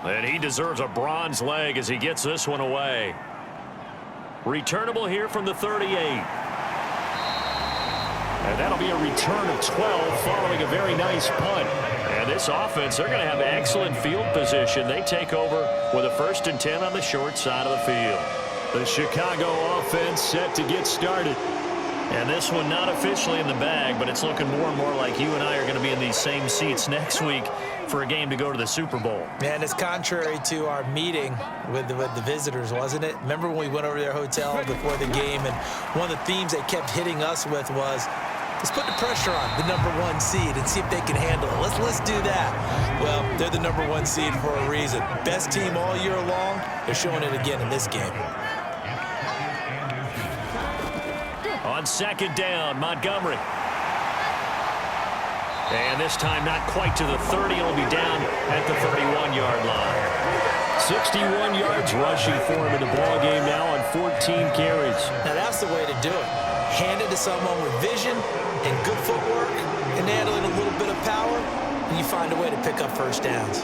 And he deserves a bronze leg as he gets this one away. Returnable here from the 38. And that'll be a return of 12 following a very nice punt. And this offense, they're going to have excellent field position. They take over with a 1st and 10 on the short side of the field. The Chicago offense set to get started. And this one not officially in the bag, but it's looking more and more like you and I are going to be in these same seats next week for a game to go to the Super Bowl. Man, it's contrary to our meeting with the visitors, wasn't it? Remember when we went over to their hotel before the game, and one of the themes they kept hitting us with was, let's put the pressure on the #1 seed and see if they can handle it. Let's do that. Well, they're the #1 seed for a reason. Best team all year long. They're showing it again in this game. On second down, Montgomery. And this time not quite to the 30. It'll be down at the 31-yard line. 61 yards rushing for him in the ball game now on 14 carries. Now that's the way to do it. Hand it to someone with vision and good footwork and add in a little bit of power, and you find a way to pick up first downs.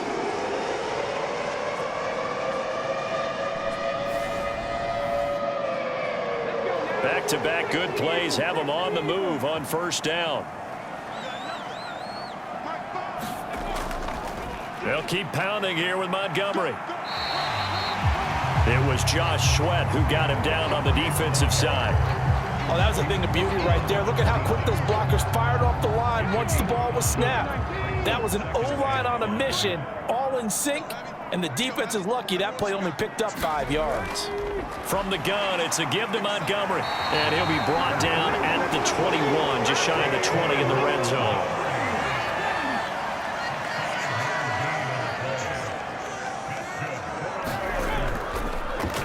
Back-to-back good plays have them on the move on first down. They'll keep pounding here with Montgomery. It was Josh Sweat who got him down on the defensive side. Oh, that was a thing of beauty right there. Look at how quick those blockers fired off the line once the ball was snapped. That was an O-line on a mission, all in sync, and the defense is lucky that play only picked up 5 yards. From the gun, it's a give to Montgomery, and he'll be brought down at the 21, just shy of the 20 in the red zone.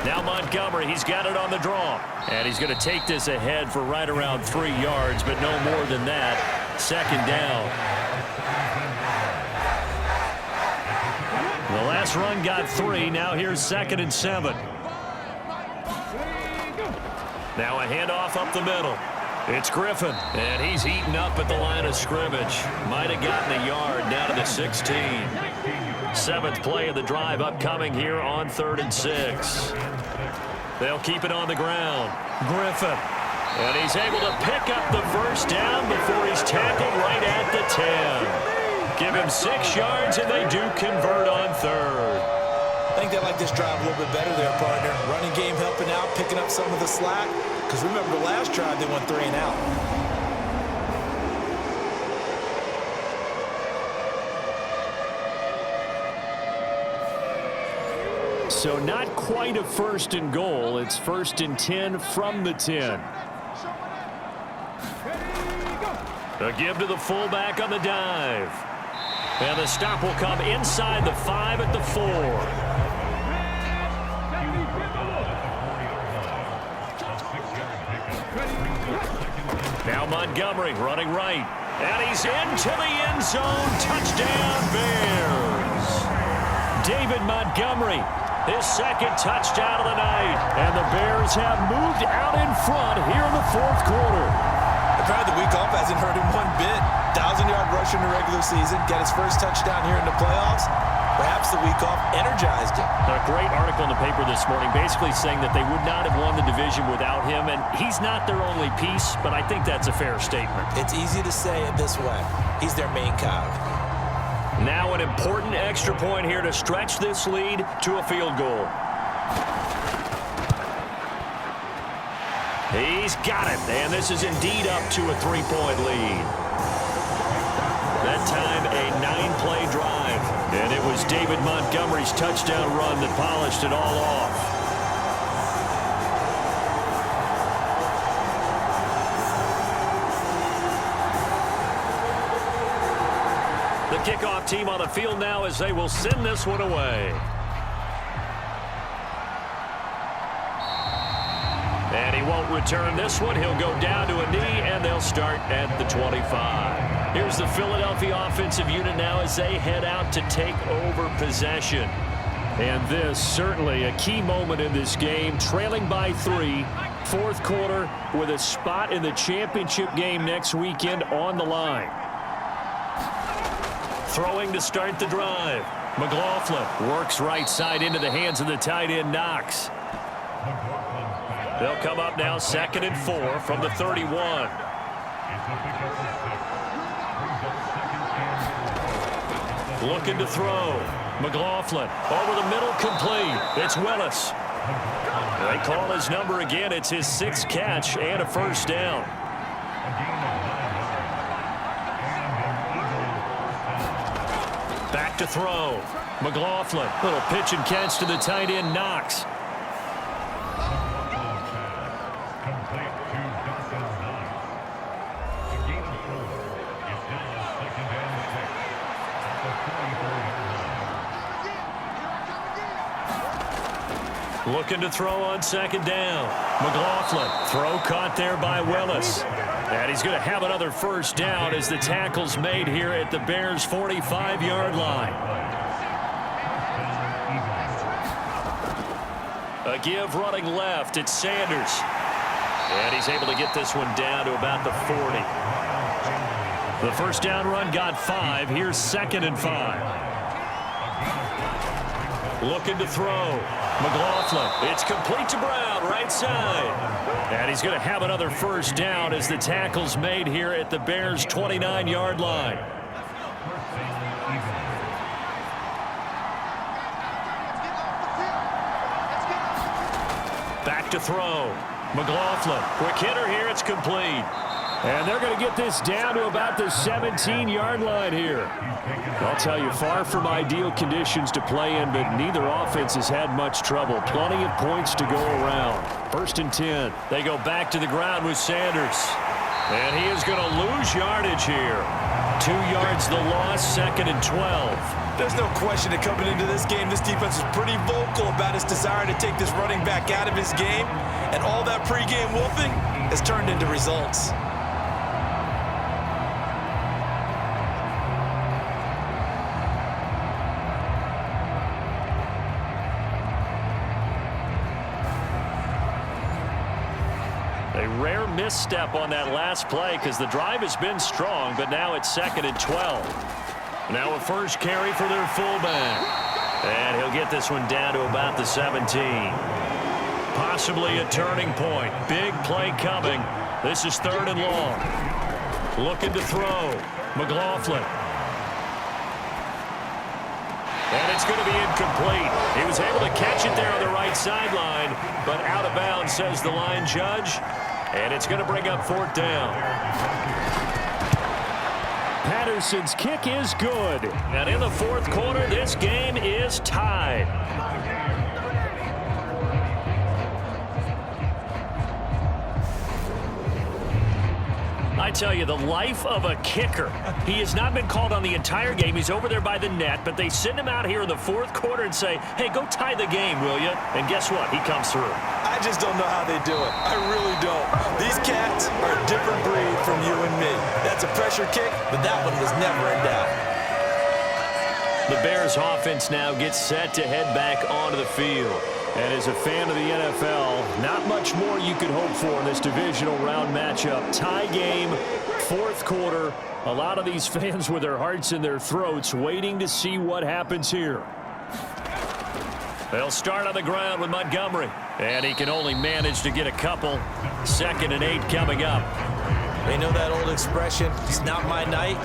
Now Montgomery, he's got it on the draw. And he's going to take this ahead for right around 3 yards, but no more than that. Second down. The last run got 3. Now here's 2nd and 7. Now a handoff up the middle. It's Griffin, and he's eaten up at the line of scrimmage. Might have gotten a yard down to the 16. 7th play of the drive upcoming here on 3rd and 6. They'll keep it on the ground. Griffin. And he's able to pick up the first down before he's tackled right at the 10. Give him 6 yards, and they do convert on 3rd. I think they like this drive a little bit better there, partner. Running game helping out, picking up some of the slack. Because remember the last drive, they went 3 and out. So not quite a 1st and goal. It's 1st and 10 from the 10. A give to the fullback on the dive. And the stop will come inside the 5 at the 4. Now Montgomery running right. And he's into the end zone. Touchdown, Bears. David Montgomery, his 2nd touchdown of the night. And the Bears have moved out in front here in the 4th quarter. Apparently the week off hasn't hurt him one bit. 1,000-yard rush in the regular season. Got his first touchdown here in the playoffs. Perhaps the week off energized him. A great article in the paper this morning basically saying that they would not have won the division without him, and he's not their only piece, but I think that's a fair statement. It's easy to say it this way. He's their main cog. Now an important extra point here to stretch this lead to a field goal. He's got it, and this is indeed up to a 3-point lead. That time a 9-play drive, and it was David Montgomery's touchdown run that polished it all off. The kickoff team on the field now as they will send this one away. And he won't return this one. He'll go down to a knee, and they'll start at the 25. Here's the Philadelphia offensive unit now as they head out to take over possession. And this certainly a key moment in this game, trailing by 3, 4th quarter with a spot in the championship game next weekend on the line. Throwing to start the drive. McLaughlin works right side into the hands of the tight end Knox. They'll come up now 2nd and 4 from the 31. Looking to throw. McLaughlin over the middle, complete. It's Willis. They call his number again. It's his 6th catch and a first down. Back to throw. McLaughlin. Little pitch and catch to the tight end, Knox. Looking to throw on second down. McLaughlin. Throw caught there by Willis. And he's going to have another first down as the tackle's made here at the Bears' 45-yard line. A give running left. It's Sanders. And he's able to get this one down to about the 40. The first down run got 5. Here's 2nd and 5. Looking to throw. McLaughlin. It's complete to Brown, right side. And he's going to have another first down as the tackle's made here at the Bears' 29-yard line. Back to throw. McLaughlin. Quick hitter here. It's complete. And they're going to get this down to about the 17-yard line here. I'll tell you, far from ideal conditions to play in, but neither offense has had much trouble. Plenty of points to go around. 1st and 10. They go back to the ground with Sanders. And he is going to lose yardage here. 2 yards the loss, 2nd and 12. There's no question that coming into this game, this defense is pretty vocal about its desire to take this running back out of his game. And all that pregame wolfing has turned into results. A rare misstep on that last play because the drive has been strong, but now it's 2nd and 12. Now a first carry for their fullback. And he'll get this one down to about the 17. Possibly a turning point. Big play coming. This is 3rd and long. Looking to throw. McLaughlin. And it's going to be incomplete. He was able to catch it there on the right sideline, but out of bounds, says the line judge. And it's going to bring up 4th down. Patterson's kick is good. And in the 4th quarter, this game is tied. I tell you, the life of a kicker. He has not been called on the entire game. He's over there by the net, but they send him out here in the 4th quarter and say, hey, go tie the game, will you? And guess what? He comes through. I just don't know how they do it. I really don't. These cats are a different breed from you and me. That's a pressure kick, but that one was never in doubt. The Bears offense now gets set to head back onto the field. And as a fan of the NFL, not much more you could hope for in this divisional round matchup. Tie game, 4th quarter. A lot of these fans with their hearts in their throats waiting to see what happens here. They'll start on the ground with Montgomery. And he can only manage to get a couple. 2nd and 8 coming up. They know that old expression, it's not my night.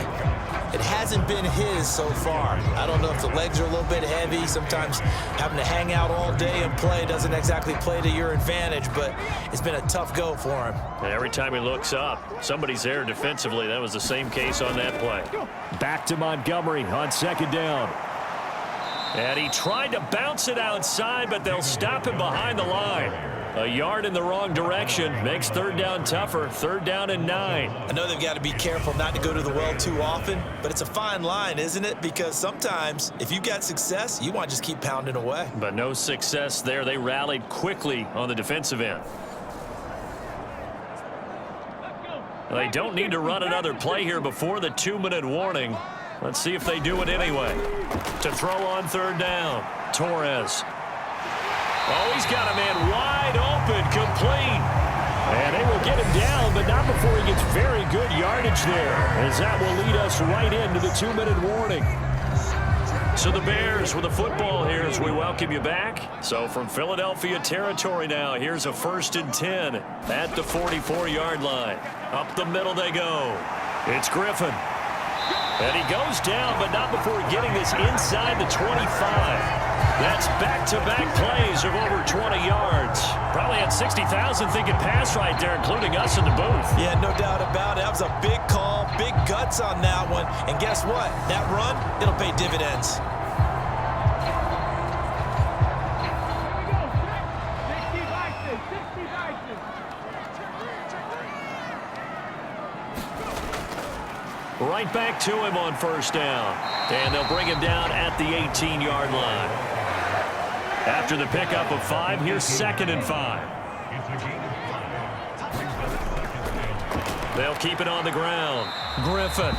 It hasn't been his so far. I don't know if the legs are a little bit heavy. Sometimes having to hang out all day and play doesn't exactly play to your advantage, but it's been a tough go for him. And every time he looks up, somebody's there defensively. That was the same case on that play. Back to Montgomery on 2nd down. And he tried to bounce it outside, but they'll stop him behind the line. A yard in the wrong direction makes 3rd down tougher. 3rd down and 9. I know they've got to be careful not to go to the well too often, but it's a fine line, isn't it? Because sometimes if you got success, you want to just keep pounding away. But no success there. They rallied quickly on the defensive end. They don't need to run another play here before the 2-minute warning. Let's see if they do it anyway. To throw on 3rd down, Torres. Oh, he's got a man wide open, complete. And they will get him down, but not before he gets very good yardage there, as that will lead us right into the 2-minute warning. So the Bears with the football here as we welcome you back. So from Philadelphia territory now, here's a 1st and 10 at the 44-yard line. Up the middle they go. It's Griffin. And he goes down, but not before getting this inside the 25. That's back-to-back plays of over 20 yards. Probably had 60,000 thinking pass right there, including us in the booth. Yeah, no doubt about it. That was a big call, big guts on that one. And guess what? That run, it'll pay dividends. Right back to him on first down. And they'll bring him down at the 18-yard line. After the pickup of 5, here's 2nd and 5. They'll keep it on the ground. Griffin.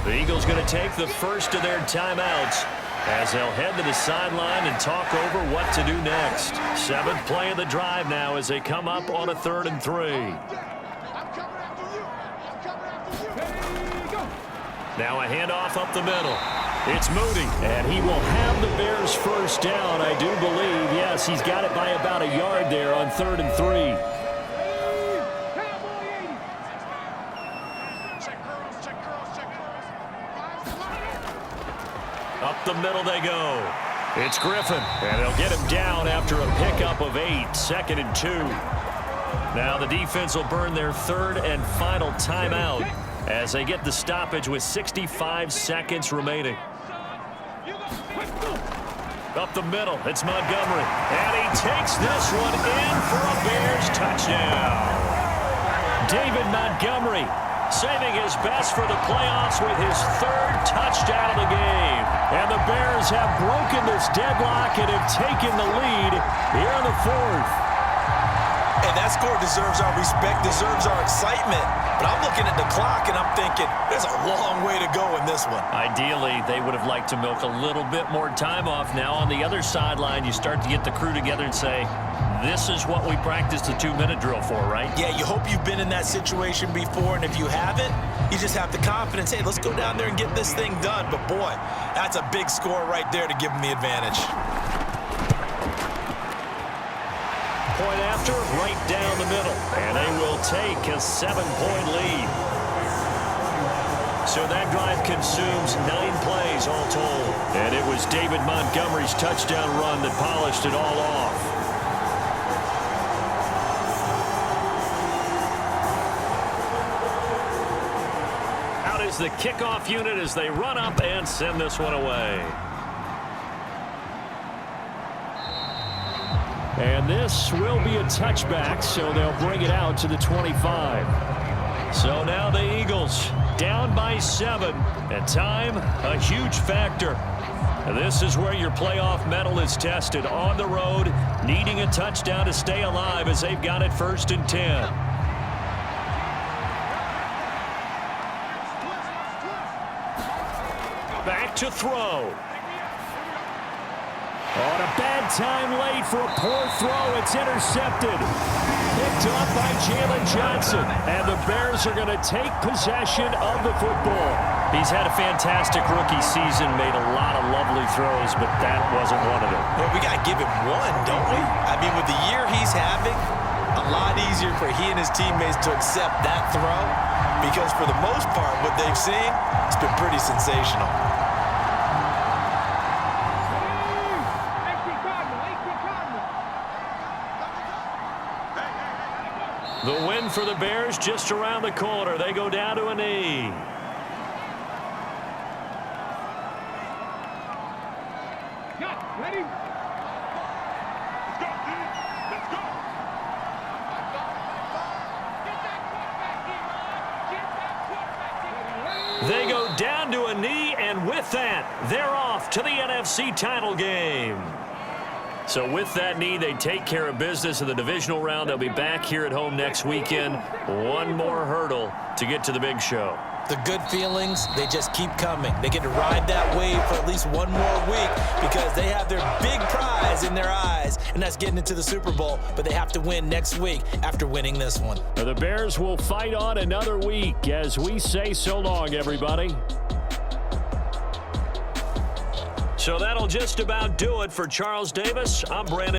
The Eagles going to take the first of their timeouts as they'll head to the sideline and talk over what to do next. 7th play of the drive now as they come up on a 3rd and 3. Now a handoff up the middle. It's Moody, and he will have the Bears first down, I do believe. Yes, he's got it by about a yard there on 3rd and 3. Up the middle they go. It's Griffin, and they'll get him down after a pickup of 8, 2nd and 2. Now the defense will burn their 3rd and final timeout as they get the stoppage with 65 seconds remaining. Up the middle, it's Montgomery. And he takes this one in for a Bears touchdown. David Montgomery saving his best for the playoffs with his 3rd touchdown of the game. And the Bears have broken this deadlock and have taken the lead here in the 4th. And that score deserves our respect, deserves our excitement. But I'm looking at the clock, and I'm thinking, there's a long way to go in this one. Ideally, they would have liked to milk a little bit more time off. Now on the other sideline, you start to get the crew together and say, this is what we practiced the 2-minute drill for, right? Yeah, you hope you've been in that situation before, and if you haven't, you just have the confidence, hey, let's go down there and get this thing done. But boy, that's a big score right there to give them the advantage. Point after, right down the middle. And they will take a 7-point lead. So that drive consumes 9 plays all told. And it was David Montgomery's touchdown run that polished it all off. Out is the kickoff unit as they run up and send this one away. And this will be a touchback, so they'll bring it out to the 25. So now the Eagles down by 7, and time a huge factor. This is where your playoff mettle is tested on the road, needing a touchdown to stay alive as they've got it 1st and 10. Back to throw. On a bad time late for a poor throw. It's intercepted. Picked up by Jalen Johnson. And the Bears are going to take possession of the football. He's had a fantastic rookie season, made a lot of lovely throws, but that wasn't one of them. Well, we got to give him one, don't we? I mean, with the year he's having, a lot easier for he and his teammates to accept that throw because for the most part, what they've seen, it's been pretty sensational. The win for the Bears just around the corner. They go down to a knee. Ready? Let's go. They go down to a knee, and with that, they're off to the NFC title game. So with that knee, they take care of business in the divisional round. They'll be back here at home next weekend. One more hurdle to get to the big show. The good feelings, they just keep coming. They get to ride that wave for at least one more week because they have their big prize in their eyes, and that's getting into the Super Bowl. But they have to win next week after winning this one. The Bears will fight on another week as we say so long, everybody. So that'll just about do it for Charles Davis. I'm Brandon.